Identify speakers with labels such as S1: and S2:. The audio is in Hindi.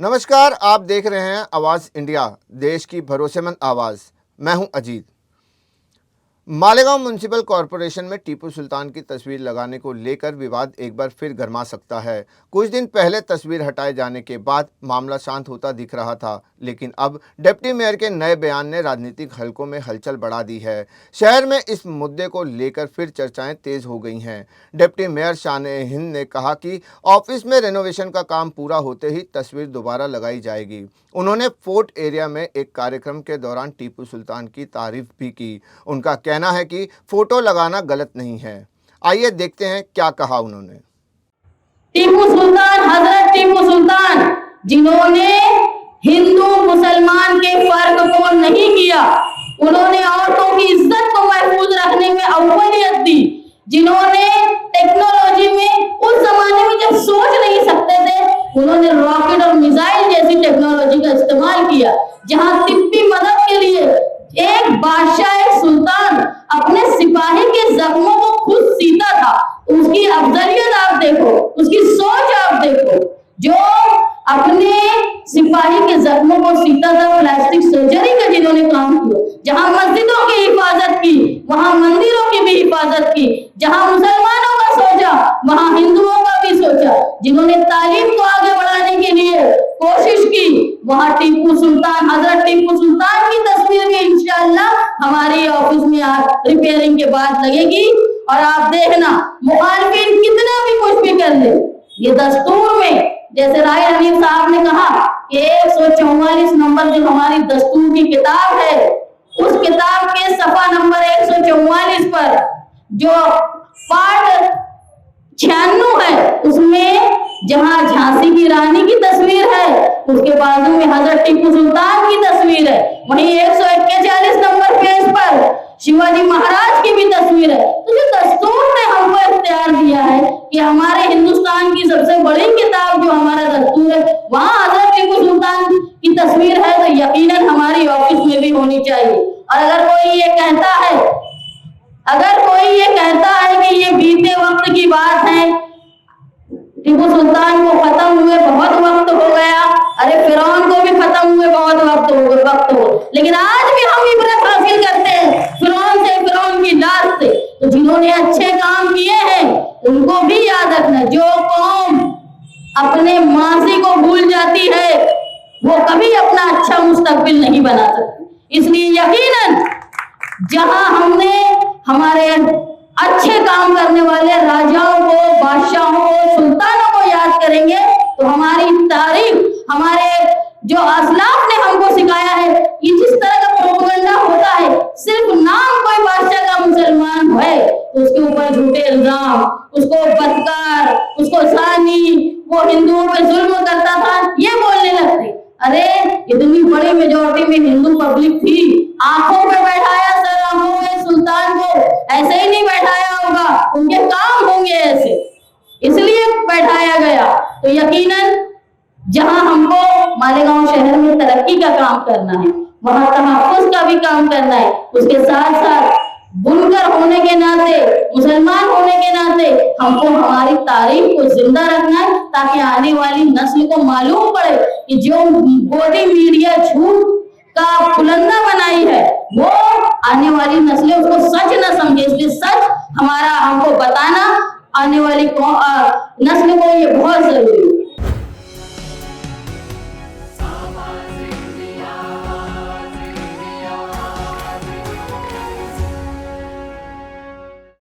S1: नमस्कार, आप देख रहे हैं आवाज़ इंडिया, देश की भरोसेमंद आवाज़। मैं हूं अजीत। मालेगांव म्युनिसिपल कॉरपोरेशन में टीपू सुल्तान की तस्वीर लगाने को लेकर विवाद एक बार फिर गरमा सकता है। कुछ दिन पहले तस्वीर हटाए जाने के बाद मामला शांत होता दिख रहा था, लेकिन अब डिप्टी मेयर के नए बयान ने राजनीतिक हलकों में हलचल बढ़ा दी है। शहर में इस मुद्दे को लेकर फिर चर्चाएं तेज हो गई हैं। डिप्टी मेयर शान-ए-हिंद ने कहा कि ऑफिस में रेनोवेशन का काम पूरा होते ही तस्वीर दोबारा लगाई जाएगी। उन्होंने फोर्ट एरिया में एक कार्यक्रम के दौरान टीपू सुल्तान की तारीफ भी की। उनका कहना है कि फोटो लगाना गलत नहीं है। आइए देखते हैं क्या कहा उन्होंने।
S2: टीपू सुल्तान, हजरत टीपू सुल्तान, जिन्होंने हिंदू मुसलमान के फर्क को नहीं किया, उन्होंने औरतों की इज्जत को महफूज रखने में अव्वलियत दी, जिन्होंने टेक्नोलॉजी में उस जमाने में जब सोच नहीं सकते थे, उन्होंने रॉकेट और मिसाइल जैसी टेक्नोलॉजी का इस्तेमाल किया। जहां तिब्बी मदद के लिए एक बादशाह, एक सुल्तान अपने सिपाही के जख्मों को खुद सीता था, उसकी अफजलियत आप देखो, उसकी सोच आप देखो। जो अपने सिपाही के जख्मों को सीता था, प्लास्टिक सर्जरी का जिन्होंने काम किया। जहां मस्जिदों की हिफाजत की, वहां मंदिरों की भी हिफाजत की। जहां मुसलमानों का सोचा, वहां हिंदुओं का भी सोचा। जिन्होंने तालीम को आगे बढ़ाने के लिए कोशिश की, वहां टीपू सुल्तान, हजरत टीपू सुल्तान की तस्वीर भी इंशाअल्लाह हमारी ऑफिस में रिपेयरिंग के बाद लगेगी। और आप देखना, मुखालिफिन कितना भी कुछ भी कर ले, ये दस्तूर में, जैसे राय हनीफ साहब ने कहा कि 144 नंबर जो हमारी दस्तूर की किताब है, उस किताब के सफा नंबर 144 पर जो पार्ट 96 है, उसमें जहां झांसी की रानी की तस्वीर है, उसके बाजू में हजरत टीपू सुल्तान की तस्वीर है। वहीं 141 नंबर पेज पर शिवाजी महाराज की भी तस्वीर है। तो जो दस्तूर ने हमको इख्तियार दिया है कि हमारे हिंदुस्तान की सबसे बड़ी किताब जो हमारा दस्तूर है, वहां हजरत टीपू सुल्तान की तस्वीर है, तो यकीनन हमारी ऑफिस में भी होनी चाहिए। और अगर कोई ये कहता है कि ये बीते वक्त की बात है, टीपू सुल्तान को खत्म हुए बहुत वक्त हो गया, अरे फिरौन को भी खत्म हुए बहुत वक्त हो, लेकिन आज भी हम इबरत हासिल करते हैं फिरौन से, फिरौन की लाश से। तो जिन्होंने अच्छे काम किए हैं उनको भी याद रखना। जो कौम अपने माजी को भूल जाती है, वो कभी अपना अच्छा मुस्तकबिल नहीं बना सकती। इसलिए यकीनन जहां हमने हमारे अच्छे काम करने वाले राजाओं को, बादशाहों को, सुल्तानों को याद करेंगे, तो हमारी तारीफ, हमारे जो असलाफ ने हमको सिखाया है, ये जिस तरह का प्रोपेगेंडा होता है, सिर्फ नाम कोई बादशाह का मुसलमान है तो उसके ऊपर झूठे इल्जाम, उसको बदकार, उसको सानी, वो हिंदुओं पे जुल्म करता था, ये बोलने लगते। अरे इतनी बड़ी मेजोरिटी में हिंदू पब्लिक थी, आंखों पे बैठाया, सर आंखों में सुल्तान को ऐसे ही नहीं बैठाया होगा, उनके काम होंगे ऐसे, इसलिए बैठाया गया। तो यकीनन जहां हमको मालेगांव शहर में तरक्की का काम करना है, वहां तहफ्फुज़ का भी काम करना है। उसके साथ साथ बुनकर होने के नाते, मुसलमान होने के नाते हमको हमारी तारीख को जिंदा रखना है, ताकि आने वाली नस्ल को मालूम पड़े कि जो मोदी मीडिया झूठ का पुलंदा बनाई है, वो आने वाली नस्लें उसको सच न समझे। इसलिए सच हमको बताना आने वाली नस्ल को ये बहुत जरूरी है।